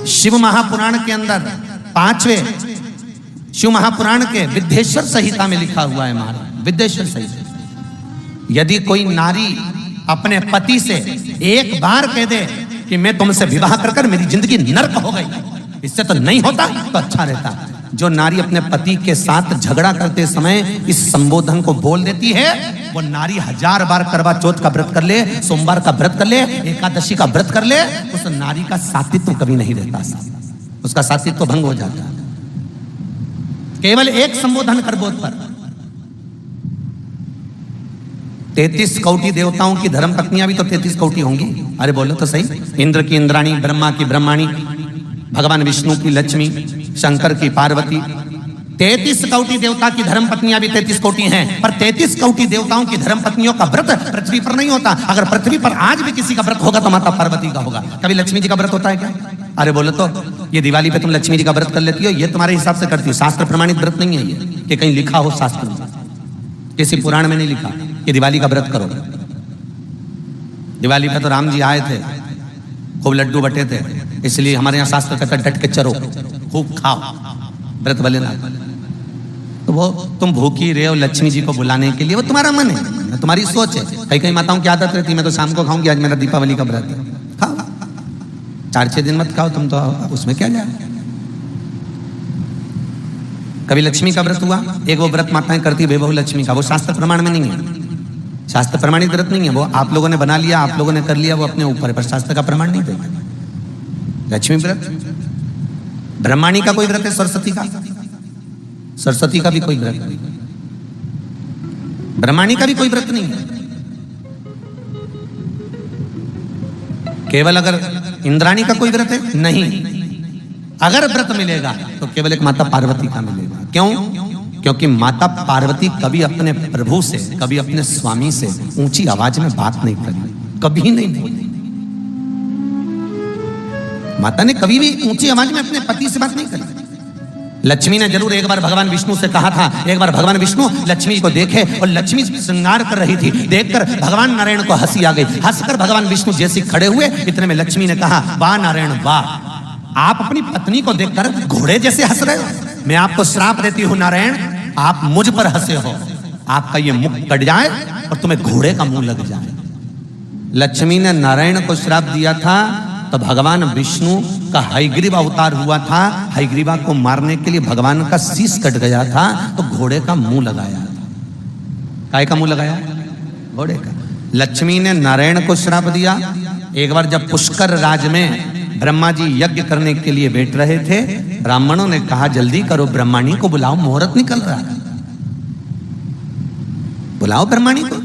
शिव महापुराण के अंदर 5वें शिव महापुराण के विद्येश्वर संहिता में लिखा हुआ है महाराज, विद्येश्वर संहिता। यदि कोई नारी अपने पति से एक बार कह दे कि मैं तुमसे विवाह कर कर मेरी जिंदगी नर्क हो गई, इससे तो नहीं होता तो अच्छा रहता। जो नारी अपने पति के साथ झगड़ा करते समय इस संबोधन को बोल देती है, वो नारी 1000 बार करवा चौथ का व्रत कर ले, सोमवार का व्रत कर ले, एकादशी का व्रत कर ले, उस नारी का सात्वित्व कभी नहीं रहता, उसका सात्वित्व भंग हो जाता है। केवल एक संबोधन कर बोध पर 33 कोटि देवताओं की धर्म पत्नियां भी तो 33 कोटि होंगी। अरे बोलो तो सही। इंद्र की इंद्राणी, ब्रह्मा की ब्रह्माणी, भगवान विष्णु की लक्ष्मी, शंकर की पार्वती, 33 कोटि देवता की धर्म पत्नियां भी 33 कोटि हैं। पर 33 कोटि देवताओं की धर्म पत्नियों का व्रत पृथ्वी पर नहीं होता। अगर पृथ्वी पर आज भी किसी का व्रत होगा तो माता पार्वती का होगा। कभी लक्ष्मी जी का व्रत होता है क्या? अरे बोलो तो। ये दिवाली पे तुम लक्ष्मी जी का व्रत कर लेती हो, ये तुम्हारे हिसाब से करती हो, शास्त्र प्रमाणित व्रत नहीं है ये कि कहीं लिखा हो शास्त्र में, किसी पुराण में नहीं लिखा कि दिवाली का व्रत करो। दिवाली पे तो राम जी आए थे, खूब लड्डू बटे थे, इसलिए हमारे यहाँ शास्त्र कहता डट के चरो, खूब खाओ, व्रत भले ना। तो वो तुम भूखी रहे हो लक्ष्मी जी को बुलाने के लिए, वो तुम्हारा मन है, तुम्हारी सोच है। कई कई माताओं की आदत रहती है मैं तो शाम को खाऊंगी, आज मेरा दीपावली का व्रत है। खाओ, 4-6 दिन मत खाओ तुम तो, उसमें क्या जाए। कभी लक्ष्मी का व्रत हुआ, एक वो व्रत माताएं करती वैभव लक्ष्मी का, वो शास्त्र प्रमाण में नहीं है, शास्त्र प्रमाणित व्रत नहीं है वो। आप लोगों ने बना लिया, आप लोगों ने कर लिया, वो अपने ऊपर है, पर शास्त्र का प्रमाण नहीं देगा। लक्ष्मी व्रत, ब्रह्माणी का कोई व्रत है, सरस्वती का, सरस्वती का भी कोई व्रत नहीं, ब्रह्माणी का भी कोई व्रत नहीं है। केवल अगर इंद्राणी का कोई व्रत है नहीं, अगर व्रत मिलेगा तो केवल एक माता पार्वती का मिलेगा। क्यों? क्योंकि माता पार्वती कभी अपने प्रभु से, कभी अपने स्वामी से ऊंची आवाज में बात नहीं करी, कभी नहीं बोली। माता ने कभी भी ऊंची आवाज में अपने पति से बात नहीं करी। लक्ष्मी ने जरूर एक बार भगवान विष्णु से कहा था। एक बार भगवान विष्णु लक्ष्मी को देखे और लक्ष्मी श्रृंगार कर रही थी, देखकर भगवान नारायण को हंसी आ गई। हंसकर भगवान विष्णु जैसे खड़े हुए, इतने में लक्ष्मी ने कहा, वाह नारायण वाह, आप अपनी पत्नी को देखकर घोड़े जैसे हंस रहे हो। मैं आपको श्राप देती हूँ नारायण, आप मुझ पर हंसे हो, आपका ये मुख कट जाए और तुम्हें घोड़े का मुंह लग जाए। लक्ष्मी ने नारायण को श्राप दिया था तो भगवान विष्णु का हयग्रीव अवतार हुआ था। हयग्रीवा को मारने के लिए भगवान का शीश कट गया था तो घोड़े का मुंह लगाया था। काय का मुंह लगाया? घोड़े का। लक्ष्मी ने नारायण को श्राप दिया। एक बार जब पुष्कर राज में ब्रह्मा जी यज्ञ करने के लिए बैठ रहे थे, ब्राह्मणों ने कहा जल्दी करो, ब्रह्माणी को बुलाओ, मुहूर्त निकल रहा है, बुलाओ ब्रह्माणी को।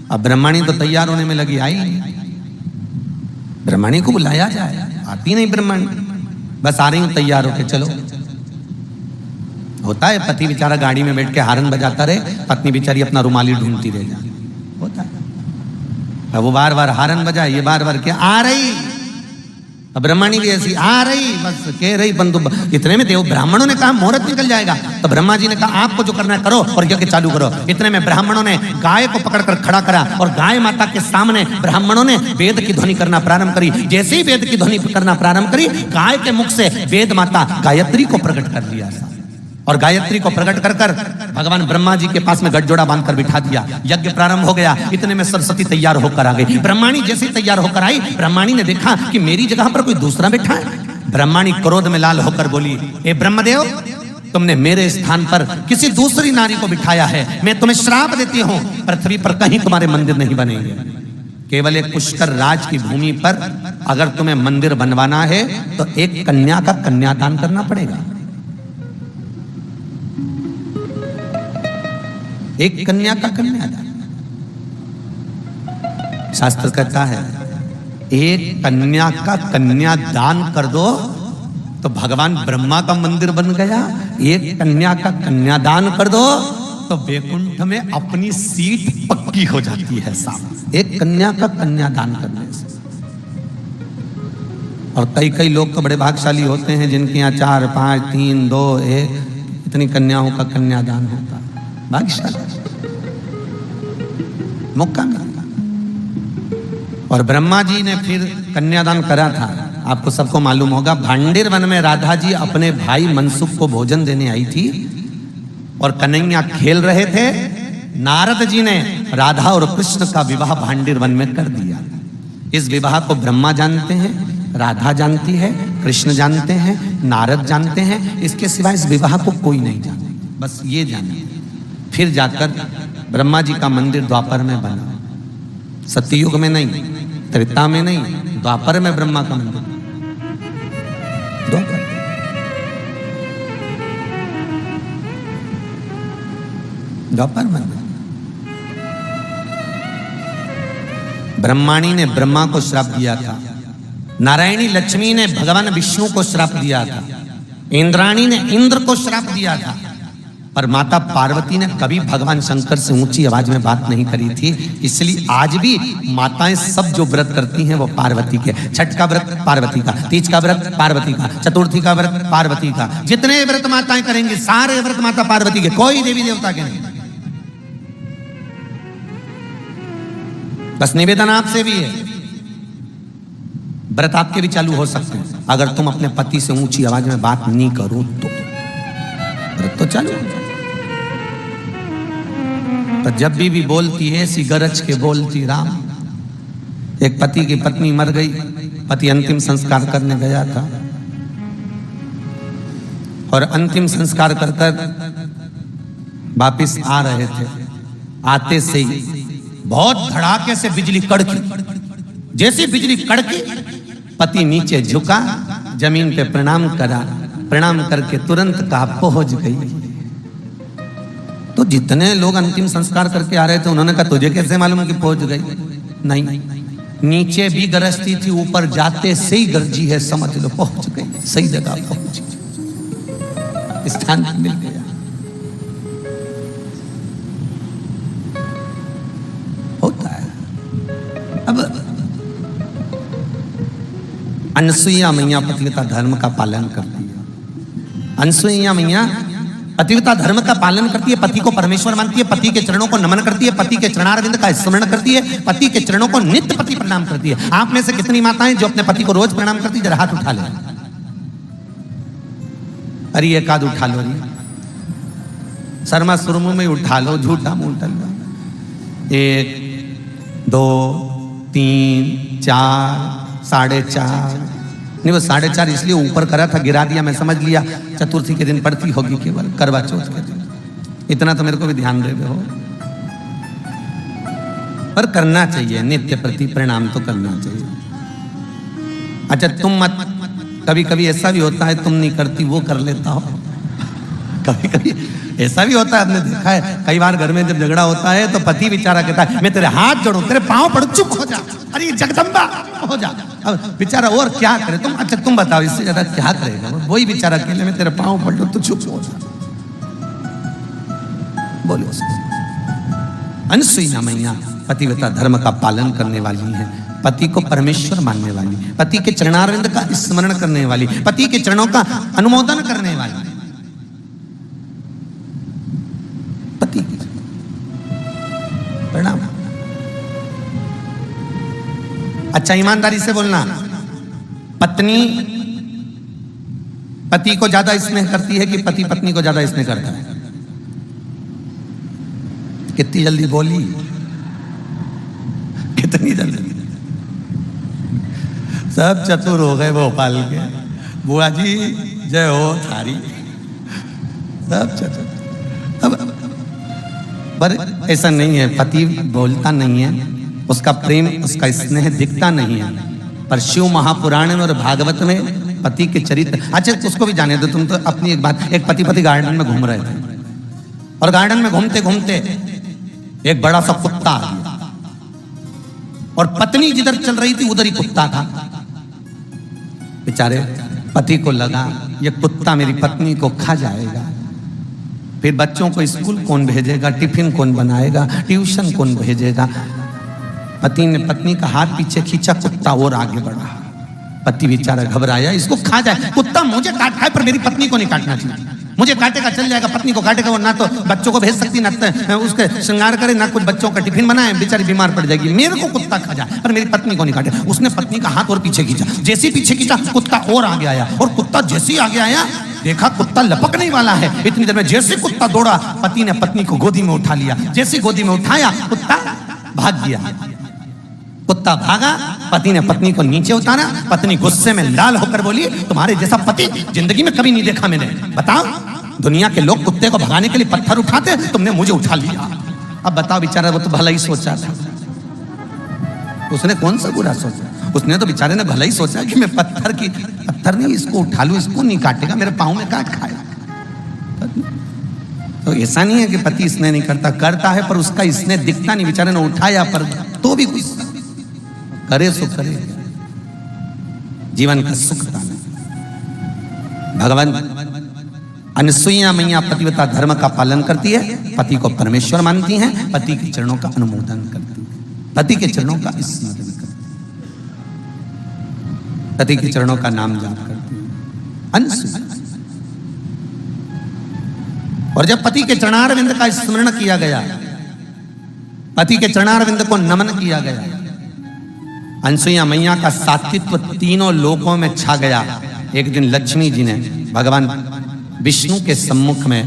अब ब्रह्माणी तो तैयार होने में लगी, आई ब्रह्माणी को बुलाया जाए, आती नहीं ब्रह्माणी, बस आ रही हूं तैयार होके चलो। होता है पति बेचारा गाड़ी में बैठ के हारन बजाता रहे, पत्नी बेचारी अपना रुमाली ढूंढती रह जाए, होता है। वो बार बार हारन बजाए, ये बार बार क्या आ रही, अब ब्रह्माणी भी ऐसी आ रही, बस कह रही बंधु। इतने में देव ब्राह्मणों ने कहा मुहूर्त निकल जाएगा, तो ब्रह्मा जी ने कहा आपको जो करना है करो और यज्ञ चालू करो। इतने में ब्राह्मणों ने गाय को पकड़कर खड़ा करा और गाय माता के सामने ब्राह्मणों ने वेद की ध्वनि करना प्रारंभ करी। जैसे ही वेद की ध्वनि करना प्रारंभ करी, गाय के मुख से वेद माता गायत्री को प्रकट कर लिया और गायत्री को प्रकट कर कर भगवान ब्रह्मा जी के पास में गठजोड़ा बांधकर बिठा दिया। यज्ञ प्रारंभ हो गया। इतने में सरस्वती तैयार होकर आ गई। ब्रह्माणी जैसे तैयार होकर आई, ब्रह्माणी ने देखा कि मेरी जगह पर कोई दूसरा बैठा है। ब्रह्माणी क्रोध में लाल होकर बोली, ए ब्रह्मदेव, तुमने मेरे स्थान पर किसी दूसरी नारी को बिठाया है, मैं तुम्हें श्राप देती हूं, पृथ्वी पर कहीं तुम्हारे मंदिर नहीं बनेंगे। केवल एक पुष्कर राज की भूमि पर अगर तुम्हें मंदिर बनवाना है तो एक कन्या का कन्यादान करना पड़ेगा। एक कन्या का कन्यादान। शास्त्र कहता है एक कन्या का कन्यादान कर दो तो भगवान ब्रह्मा का मंदिर बन गया। एक कन्या का कन्यादान कर दो तो वैकुंठ में अपनी सीट पक्की हो जाती है साहब, एक कन्या का कन्यादान करने से। और कई कई लोग तो बड़े भाग्यशाली होते हैं जिनके यहाँ 4, 5, 3, 2, 1 इतनी कन्याओं का कन्यादान होता है। भाग्यशाली मौका मिला। और ब्रह्मा जी ने फिर कन्यादान करा था आपको सबको मालूम होगा, भांडेर वन में राधा जी अपने भाई मनसुख को भोजन देने आई थी और कन्हैया खेल रहे थे। नारद जी ने राधा और कृष्ण का विवाह भांडेर वन में कर दिया। इस विवाह को ब्रह्मा जानते हैं, राधा जानती है, कृष्ण जानते हैं, नारद जानते हैं। इसके सिवा इस विवाह को कोई नहीं जानता, बस ये जाने। फिर जाकर ब्रह्मा जी का मंदिर द्वापर में बना, सत्ययुग में नहीं, त्रेता में नहीं, द्वापर में ब्रह्मा का मंदिर। द्वापर द्वापर मंदिर। ब्रह्माणी ने ब्रह्मा को श्राप दिया था, नारायणी लक्ष्मी ने भगवान विष्णु को श्राप दिया था, इंद्राणी ने इंद्र को श्राप दिया था, पर माता पार्वती ने कभी भगवान शंकर से ऊंची आवाज में बात नहीं करी थी। इसलिए आज भी माताएं सब जो व्रत करती हैं वो पार्वती के। छठ का व्रत पार्वती का, तीज का व्रत पार्वती का, चतुर्थी का व्रत पार्वती का, जितने व्रत माताएं करेंगे सारे व्रत माता पार्वती के, कोई देवी देवता के नहीं। बस निवेदन आपसे भी है, व्रत आपके भी चालू हो सकते हैं अगर तुम अपने पति से ऊंची आवाज में बात नहीं करो तो। व्रत तो चालू हो। तो जब भी बोलती है ऐसी गरज के बोलती राम। एक पति की पत्नी मर गई, पति अंतिम संस्कार करने गया था और अंतिम संस्कार कर वापिस आ रहे थे। आते से ही बहुत धड़ाके से बिजली कड़की। जैसे बिजली कड़की, पति नीचे झुका, जमीन पे प्रणाम करा, प्रणाम करके तुरंत कहा पहुंच गई। तो जितने लोग अंतिम संस्कार करके आ रहे थे उन्होंने कहा तुझे कैसे मालूम कि पहुंच गई? नहीं, नीचे भी गरजती थी, ऊपर जाते से ही गरजी है, समझ लो पहुंच गई, सही जगह पहुंच गई, स्थान मिल गया। होता है। अब अनसुईया मैया पतिव्रता धर्म का पालन करती है। अनसुईया मैया पतिव्रता धर्म का पालन करती है, पति को परमेश्वर मानती है, पति के चरणों को नमन करती है, पति के चरणारविंद का स्मरण करती है, पति के चरणों को नित्य पति प्रणाम करती है। आप में से कितनी माताएं जो अपने पति को रोज प्रणाम करती, जरा हाथ उठा ले। अरे एक आध उठा लो, शर्मा सुरमु में उठा लो, झूठा मुंह उठा लो। 1 2 3 4 4.5 नहीं, वो 4.5 इसलिए ऊपर करा था, गिरा दिया, मैं समझ लिया चतुर्थी के दिन पड़ती होगी, केवल करवा चौथ के दिन। इतना तो मेरे को भी ध्यान दे हो, पर करना चाहिए, नित्य प्रति प्रणाम तो करना चाहिए। अच्छा तुम मत, कभी कभी ऐसा भी होता है तुम नहीं करती, वो कर लेता हो। कभी कभी ऐसा भी होता है, आपने देखा है कई बार घर में जब झगड़ा होता है तो पति बेचारा कहता है मैं तेरे हाथ जोड़ूं, तेरे पांव पड़ूं, चुप हो जा, अरे जगदम्बा हो जा। अब बेचारा और क्या करे तुम? अच्छा तुम बताओ इससे ज्यादा क्या करेगा? वही बेचारा अकेले में तेरे पांव पड़ लो तो चुप हो जा। बोलो। अनसुईया मैया पतिव्रता धर्म का पालन करने वाली है, पति को परमेश्वर मानने वाली, पति के चरणारविंद का स्मरण करने वाली, पति के चरणों का अनुमोदन करने वाली। पति प्रणाम। अच्छा ईमानदारी से बोलना, पत्नी पति को ज्यादा स्नेह करती है कि पति पत्नी को ज्यादा स्नेह करता है? कितनी जल्दी बोली, कितनी जल्दी। सब चतुर हो गए भोपाल के। बुआ जी जय हो थारी, सब चतुर। अब पर ऐसा नहीं है, पति बोलता नहीं है, उसका प्रेम उसका स्नेह दिखता नहीं है, पर शिव महापुराण में और भागवत में पति के चरित्र। अच्छा उसको भी जाने दो, तुम तो अपनी एक बात। एक पति गार्डन में घूम रहे थे और गार्डन में घूमते घूमते एक बड़ा सा कुत्ता आ गया और पत्नी जिधर चल रही थी उधर ही कुत्ता था। बेचारे पति को लगा ये कुत्ता मेरी पत्नी को खा जाएगा, फिर बच्चों को स्कूल कौन भेजेगा, टिफिन कौन बनाएगा, ट्यूशन कौन भेजेगा। पति ने पत्नी का हाथ पीछे खींचा, कुत्ता और आगे बढ़ा। पति बेचारा घबराया, इसको खा जाए, कुत्ता मुझे काट खाए पर मेरी पत्नी को नहीं काटना चाहिए। मुझे काटेगा चल जाएगा, पत्नी को काटेगा, वो ना तो बच्चों को भेज सकती, ना उसके श्रृंगार करे, ना कुछ बच्चों का टिफिन बनाए, बेचारी बीमार पड़ जाएगी। मेरे को कुत्ता खा जाए पर मेरी पत्नी को नहीं काटे। उसने पत्नी का हाथ और पीछे खींचा, जैसे पीछे खींचा कुत्ता और आगे आया, और कुत्ता जैसे ही आगे आया देखा कुत्ता लपकने वाला है। इतनी देर में जैसे कुत्ता दौड़ा, पति ने पत्नी को गोदी में उठा लिया। जैसे गोदी में उठाया कुत्ता भाग गया। कुत्ता भागा, पति ने पत्नी को नीचे उतारा। पत्नी गुस्से में लाल होकर बोली, तुम्हारे जैसा पति जिंदगी में कभी नहीं देखा मैंने। बताओ, दुनिया के लोग कुत्ते को भगाने के लिए पत्थर उठाते, तुमने मुझे उठा लिया। अब बताओ, बेचारा वो तो भला ही सोचा था, उसने कौन सा बुरा सोचा? उसने तो बेचारे ने भला ही सोचा कि मैं पत्थर नहीं इसको उठा लूं, इसको नहीं काटेगा, मेरे पाँव में काट खाएगा। तो ऐसा नहीं है कि पति स्नेह नहीं करता, करता है, पर उसका स्नेह दिखता नहीं। बेचारे ने उठाया पर तो भी गुस्सा, करे सो करे, जीवन का सुख पाना। भगवान अनसुईया मैया पतिव्रता धर्म का पालन करती है, पति को परमेश्वर मानती हैं, पति के चरणों का अनुमोदन करती है, पति के चरणों का स्मरण करती है, पति के चरणों का नाम जाप करती है अनसुईया। और जब पति के चरणारविंद का स्मरण किया गया, पति के चरणारविंद को नमन किया गया, अनसुईया मैया का सात्वित्व तीनों लोकों में छा गया। एक दिन लक्ष्मी जी ने भगवान विष्णु के सम्मुख में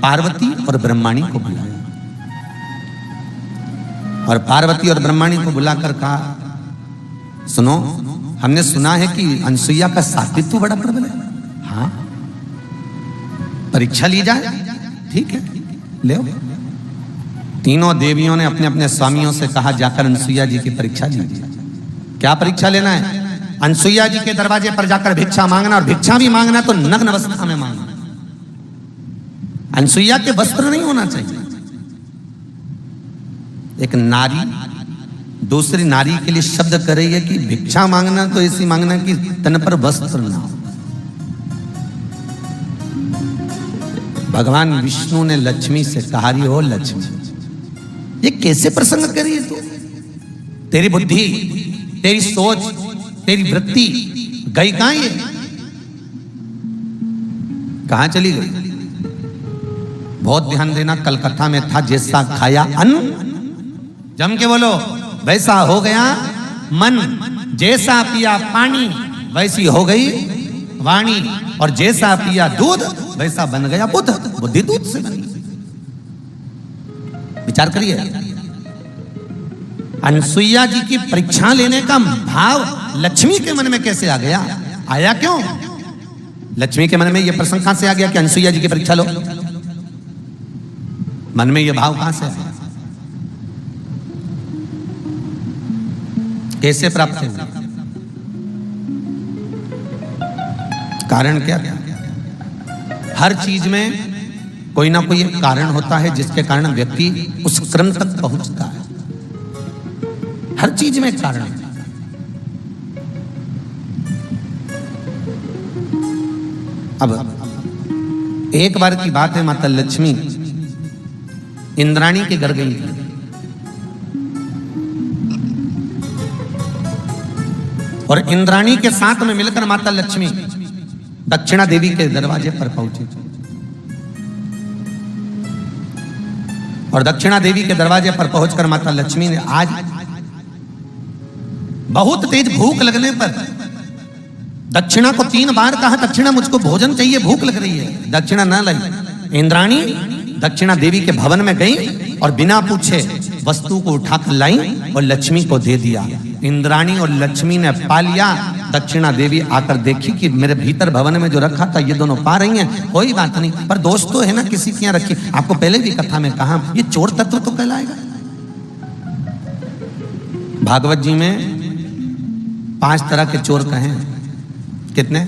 पार्वती और ब्रह्माणी को बुलाया, और पार्वती और ब्रह्माणी को बुलाकर कहा, सुनो, हमने सुना है कि अनसुईया का सात्वित्व बड़ा प्रबल है। हाँ, परीक्षा ली जाए? ठीक है, ले। तीनों देवियों ने अपने अपने स्वामियों से कहा, जाकर अनसुईया जी की परीक्षा लीजिए। क्या परीक्षा लेना है? अनसुईया जी के दरवाजे पर जाकर भिक्षा मांगना, और भिक्षा भी मांगना तो नग्न अवस्था में मांगना। अनसुईया के वस्त्र नहीं होना चाहिए। एक नारी दूसरी नारी के लिए शब्द कर रही है कि भिक्षा मांगना तो ऐसी मांगना कि तन पर वस्त्र ना हो। भगवान विष्णु ने लक्ष्मी से कहा, हो लक्ष्मी, ये कैसे प्रसंग करी है तू? तेरी बुद्धि, तेरी सोच, तेरी वृत्ति गई कहां? ये कहां चली गई? बहुत ध्यान देना, कलकत्ता में था, जैसा खाया अन्न, जम के बोलो, वैसा हो गया मन, जैसा पिया पानी वैसी हो गई वाणी, और जैसा पिया दूध वैसा बन गया बुद्ध। बुद्धि दूध से बनी। विचार करिए, अनसुईया जी की परीक्षा लेने का भाव लक्ष्मी के मन में कैसे आ गया? आया क्यों? लक्ष्मी के मन में यह प्रसंग कहां से आ गया कि अनसुईया जी की परीक्षा लो? मन में यह भाव कहां से आया? कैसे प्राप्त हुआ? कारण क्या था? हर चीज में कोई ना कोई एक कारण होता है जिसके कारण व्यक्ति उस क्रम तक पहुंचता है। हर चीज में एक कारण है। अब एक बार की बात है, माता लक्ष्मी इंद्राणी के घर गई थी। और इंद्राणी के साथ में मिलकर माता लक्ष्मी दक्षिणा देवी के दरवाजे पर पहुंची। और दक्षिणा देवी के दरवाजे पर पहुंचकर माता लक्ष्मी ने, आज बहुत तेज भूख लगने पर दक्षिणा को 3 बार कहा, दक्षिणा मुझको भोजन चाहिए, भूख लग रही है। दक्षिणा न लाई। इंद्राणी दक्षिणा देवी के भवन में गई और बिना पूछे वस्तु को उठाकर लाई और लक्ष्मी को दे दिया। इंद्राणी और लक्ष्मी ने पा लिया। दक्षिणा देवी आकर देखी कि मेरे भीतर भवन में जो रखा था ये दोनों पा रही हैं, कोई बात नहीं, पर दोष तो है ना, किसी की यहाँ रखी। आपको पहले भी कथा में कहा, ये चोर तत्व तो कहलाएगा। भागवत जी में 5 तरह के चोर कहे। कितने?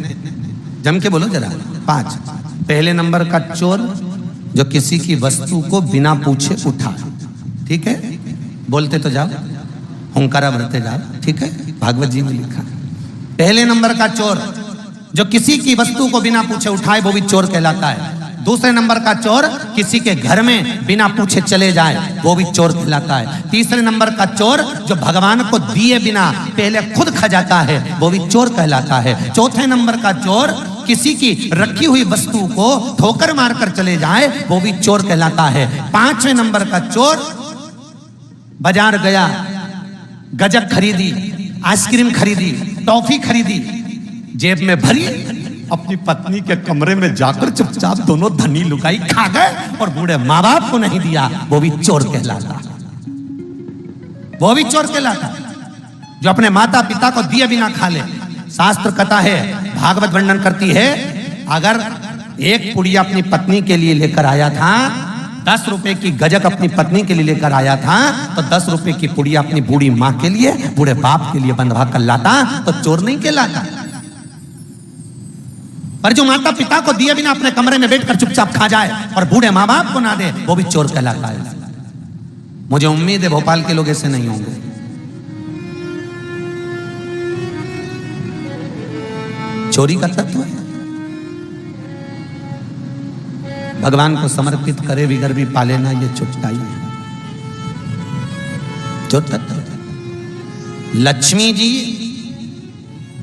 जम के बोलो जरा। 5। पहले नंबर का चोर जो किसी की वस्तु को बिना पूछे उठा। ठीक है, बोलते तो जाओ, हुंकारा भरते जाओ। ठीक है, भागवत जी में लिखा। पहले नंबर का चोर जो किसी की वस्तु को बिना पूछे उठाए, वो भी चोर कहलाता है। दूसरे नंबर का चोर किसी के घर में बिना पूछे चले जाए, वो भी चोर कहलाता है। तीसरे नंबर का चोर जो भगवान को दिए बिना पहले खुद खा जाता है, वो भी चोर कहलाता है। चौथे नंबर का चोर किसी की रखी हुई वस्तु को ठोकर मारकर चले जाए वो भी चोर कहलाता है। 5वें नंबर का चोर बाजार गया, गजक खरीदी, आइसक्रीम खरीदी, टॉफी खरीदी, जेब में भरी, अपनी पत्नी के कमरे में जाकर चुपचाप दोनों धनी लुकाई खा गए और बूढ़े माँ बाप को नहीं दिया, वो भी चोर कहलाता। वो भी चोर कहलाता जो अपने माता पिता को दिए बिना खा ले। शास्त्र कथा है, भागवत वर्णन करती है, अगर एक पुड़िया अपनी पत्नी के लिए लेकर आया था, 10 रुपए की गजक अपनी पत्नी के लिए लेकर आया था, तो 10 रुपए की पुड़िया अपनी बूढ़ी माँ के लिए, बूढ़े बाप के लिए बंधवा कर लाता तो चोर नहीं कहलाता। पर जो माता पिता को दिए बिना अपने कमरे में बैठकर चुपचाप खा जाए और बूढ़े माँ बाप को ना दे, वो भी चोर कहलाता है। मुझे उम्मीद है भोपाल के लोग ऐसे नहीं होंगे। चोरी का तत्व है। भगवान को समर्पित करे बिगर भी पाले ना, ये चुटकाई है। जो तत्व लक्ष्मी जी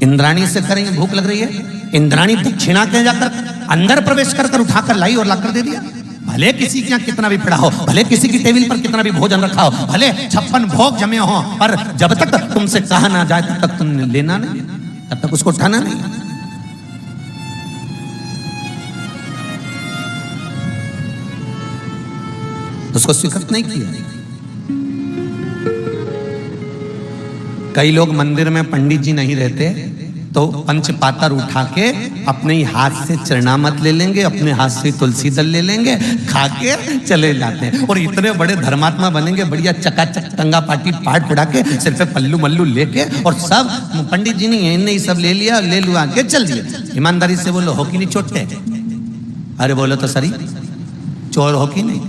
इंद्राणी से करेंगे, भूख लग रही है, इंद्राणी दक्षिणा के जाकर अंदर प्रवेश कर उठाकर लाई और लाकर दे दिया। भले किसी के यहाँ कितना भी पड़ा हो, भले किसी की टेबल पर कितना भी भोजन रखा हो, भले 56 भोग जमे हो, पर जब तक तुमसे कहा ना जाए तब तक तुमने लेना नहीं, तब तक उसको उठाना नहीं। उसको स्वीकृत नहीं किया। कई लोग मंदिर में पंडित जी नहीं रहते तो पंचपातर उठा के अपने ही हाथ से चरणामत ले लेंगे, अपने हाथ से तुलसी दल ले लेंगे, खा के चले जाते हैं और इतने बड़े धर्मात्मा बनेंगे, बढ़िया चकाचक टंगा पाटी पाट पड़ा के सिर पे पल्लू मल्लू लेके, और सब पंडित जी नहीं इनने ही सब ले लिया, ले लुआ के चल दिए। ईमानदारी से बोलो, हो कि नहीं छोटे? अरे बोलो तो सही, चोर हो कि नहीं?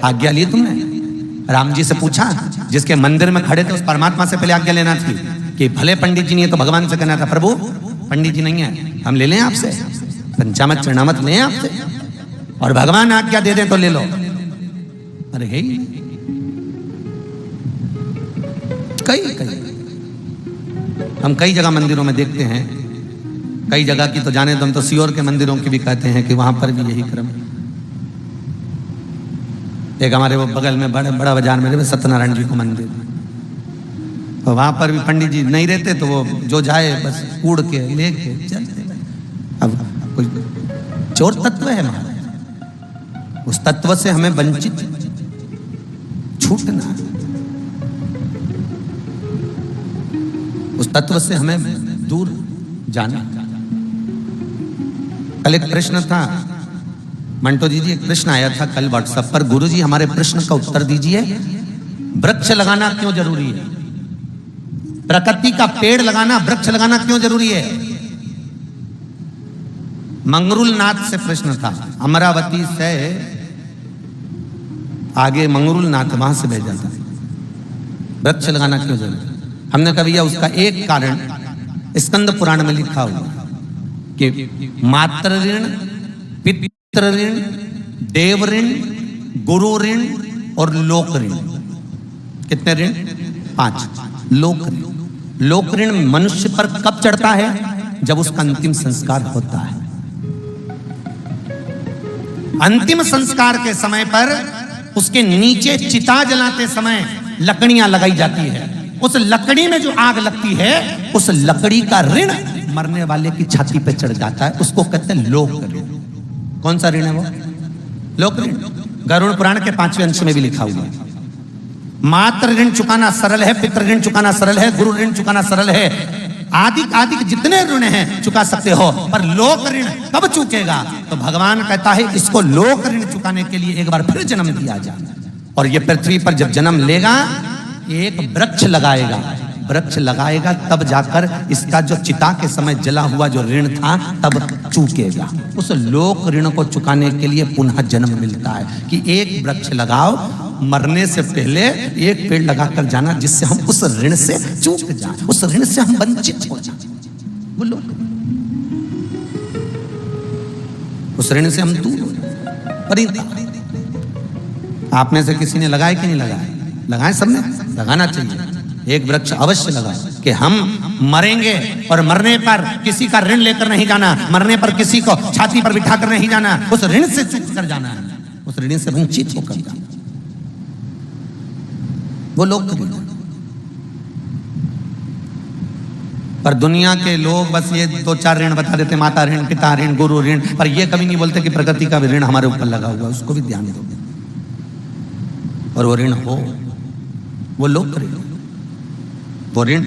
आज्ञा ली तुमने? राम जी से पूछा, जिसके मंदिर में खड़े थे उस परमात्मा से पहले आज्ञा लेना थी कि भले पंडित जी नहीं है तो भगवान से कहना था, प्रभु पंडित जी नहीं है, हम ले लें आपसे, पंचामत चरणामत लें आपसे, और भगवान आज्ञा दे दें तो ले लो। अरे है ही कई हम कई जगह मंदिरों में देखते हैं, कई जगह की तो जाने तो हम तो सियोर के मंदिरों की भी कहते हैं कि वहां पर भी यही क्रम। एक हमारे वो बगल में बड़ा बाजार में सत्यनारायण जी को मंदिर, तो वहां पर भी पंडित जी नहीं रहते तो वो जो जाए बस कूड़ के लेके चलते। अब कोई चोर तत्व है हमारा, उस तत्व से हमें वंचित छूटना, उस तत्व से हमें दूर जाना। कल एक प्रश्न था, मंटो जी एक प्रश्न आया था कल व्हाट्सएप पर, गुरुजी हमारे प्रश्न का उत्तर दीजिए, वृक्ष लगाना क्यों जरूरी है? प्रकृति का पेड़ लगाना, वृक्ष लगाना क्यों जरूरी है? मंगरूल नाथ से प्रश्न था, अमरावती से आगे मंगरूल नाथ, वहां से भेजा था, वृक्ष लगाना क्यों जरूरी? हमने कहा भैया उसका एक कारण स्कंद पुराण में लिखा हुआ कि मातृ ऋण, पितृ ऋण, देव ऋण, गुरु ऋण और लोक ऋण। कितने ऋण? 5। लोक ऋण, लोक ऋण मनुष्य पर कब चढ़ता है? जब उसका अंतिम संस्कार होता है। अंतिम संस्कार के समय पर उसके नीचे चिता जलाते समय लकड़ियां लगाई जाती है, उस लकड़ी में जो आग लगती है, उस लकड़ी का ऋण मरने वाले की छाती पे चढ़ जाता है, उसको कहते हैं लोक ऋण। कौन सा ऋण है वो? लोक ऋण। गरुड़ पुराण के 5वें अंश में भी लिखा हुआ है। मातृ ऋण चुकाना सरल है, पितृ ऋण चुकाना सरल है, गुरु ऋण चुकाना सरल है, आदि जितने ऋण हैं चुका सकते हो, पर लोक ऋण कब चुकेगा? तो भगवान कहता है इसको लोक ऋण चुकाने के लिए एक बार फिर जन्म दिया जाए, और ये पृथ्वी पर जब जन्म लेगा एक वृक्ष लगाएगा, वृक्ष लगाएगा तब जाकर इसका जो चिता के समय जला हुआ जो ऋण था तब चूकेगा। उस लोक ऋण को चुकाने के लिए पुनः जन्म मिलता है कि एक वृक्ष लगाओ, मरने से पहले एक पेड़ लगाकर जाना, जिससे हम उस ऋण से चूक जाए, उस ऋण से हम वंचित हो जाए। बोलो, उस ऋण से हम दूर हो जाए। आप में से किसी ने लगाए कि नहीं लगाए? लगाए, सबने लगाना चाहिए। एक वृक्ष अवश्य लगाए कि हम मरेंगे और मरने पर किसी का ऋण लेकर नहीं जाना, मरने पर किसी को छाती पर बिठा कर नहीं जाना, उस ऋण से चूक कर जाना है, उस ऋण से वंचित होकर जाना। वो लोग करेंगे। पर दुनिया के लोग बस ये 2-4 ऋण बता देते, माता ऋण, पिता ऋण, गुरु ऋण, पर ये कभी नहीं बोलते कि प्रकृति का भी ऋण हमारे ऊपर लगा हुआ, उसको भी ध्यान दो। और वो ऋण हो, वो लोग करेंगे, वो ऋण